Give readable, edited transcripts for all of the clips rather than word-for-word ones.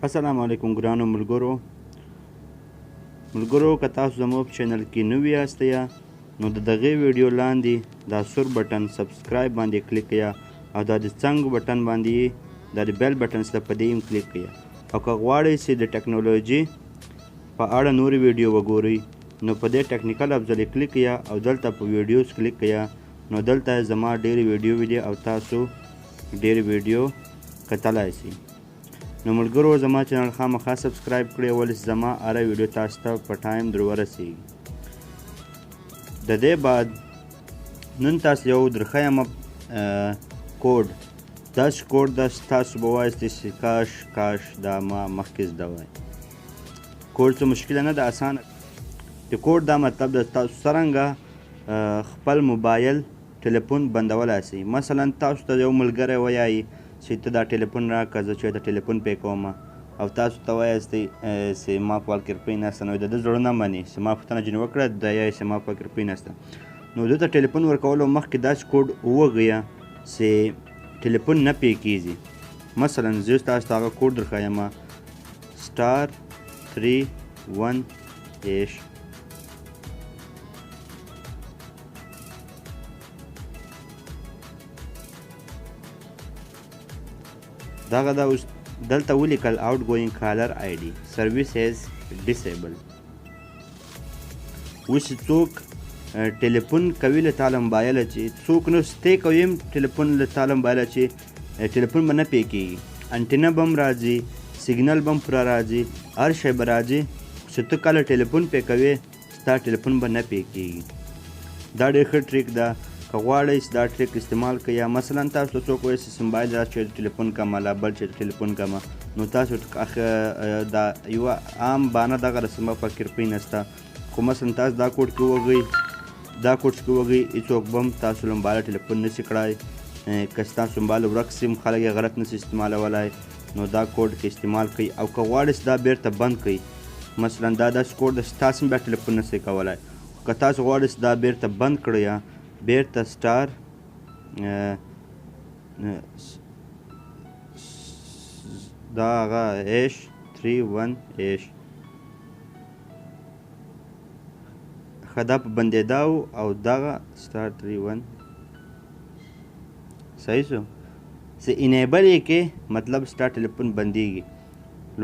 السلام علیکم ګرانو ملګرو که تاسو زموږ په چینل کې نوي یاست یا نو د دغې ویډیو لاندې دا سور بټن سبسکرایب باندې کلیک کړئ او دا د څنګ بټن باندې دا د بیل بټن سره په دې هم کلیک کړئ او که غواړئ چې د ټکنالوژي په اړه نورې ویډیو وګورئ نو په دې ټکنیکل افضل کلیک کړئ او دلته په ویډیوز کلیک کړئ نو دلته زما ډېرې ویډیو دي او تاسو ډېرې ویډیو کتلی شئ. نو ملګرو زما چینل خامخا سبسکرایب کړئ ولې زما هره ویډیو تاسو ته په ټایم در ورسیږي. د دې بعد نن تاسو یو درښیم کوډ داسې کوډ ده چې تاسو به وایاستئ چې کاش دا ما مخکې زده وای. کوډ څه مشکله نه ده، اسانه. د کوډ دا مطلب ده تاسو څرنګه خپل موبایل ټلیفون بندولی شئ. مثلا تاسو ته یو ملګری وایي چې ته دا ټلیفون راکړه زه چېرته ټلیفون پې کوم او تاسو ته وایاستئ چې ما په والکرپۍ نسته نو د ده زړه نه مني چې ما پوښتنه ځینې وکړه دا یایي چې ما په والکرپۍ نسته نو ده ته ټلیفون ورکولو مخکې داسې کوډ ووایه چې ټلیفون نه پې کېږي. مثلا زه تاسو ته هغه کوډ درښیم *31#. دغه دا اوس دلته ولیکل آوټ ګوینګ کالر آی ډي سرویس هیز ډسیبل. اوس څوک ټلیفون کوي له تا له موبایله چې څوک نو تی کوي هم ټلیفون له تا له موبایله چې ټلیفون به نه پې کېږي، انټینه به هم راځي، سیګنل به هم پوره راځي، هر شی به راځي چې ته کله ټلیفون پې کوې ستا ټلیفون به نه پې کېږي. دا ډېر ښه ټریک ده. که غواړئ چې دا ټریک استعمال کړئ یا مثلا تاسو ته څوک وایي چې موبایل را چې ټلیفون کومه لا بل چې ټلیفون کومه نو تاسو دا یوه عام بانه دغه ده چې ما په کرپۍ نسته خو مثلا تاسو دا کوډ کې ووږئ هېڅوک به هم تاسو له موبایله ټلیفون نشي کړی. که ستاسو موبایل ورک شي خلک یې غلط نشي استعمالولی نو دا کوډ کې استعمال کړئ. او که غواړئ چې دا بیرته بند کړئ مثلا دا داسې کوډ ده چې تاسو هم بیا ټلیفون نشئ کولی. که تاسو غواړئ چې دا بیرته بند کړئ بیرته * دا هغه #31#. ښه دا په بندېدا او دغه *31 صحیح شو چې انیبل یې کې مطلب ستا ټلیفون بندېږي.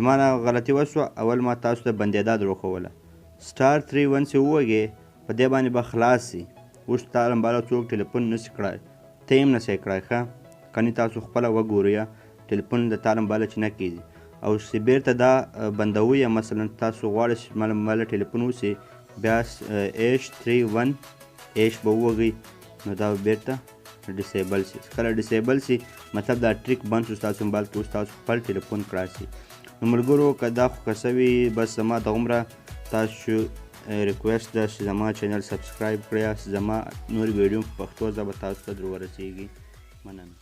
ما نه غلطي وشوه، اول ما تاسو ته بندېدا در وښوله. *31 چې ووږې په دې باندې به خلاص شي. اوس تا له موبایله څوک ټلیفون نشي کړی، ته یې هم نشئ کړی. ښه کنې تاسو خپله وګورئ ټلیفون د تا له موبایله چې نه کېږي او چې بیرته دا بندوئ مثلا تاسو غواړئ چې زما له موبایله ټلیفون وشي بیا *31# به ووږئ نو دا به بیرته ډسیبل شي. کله ډسیبل شي مطلب دا ټریک بند شو ستاسو موبایل کې اوس تاسو خپل ټلیفون کړای شي. نو ملګرو که دا خو که سوي بس زما دغومره تاسو ریکویسټ ده چې زما چینل سبسکرایب کړئ، زما نور ویډیو په پښتو ژبه تاسو ته در ورسیږي. مننه.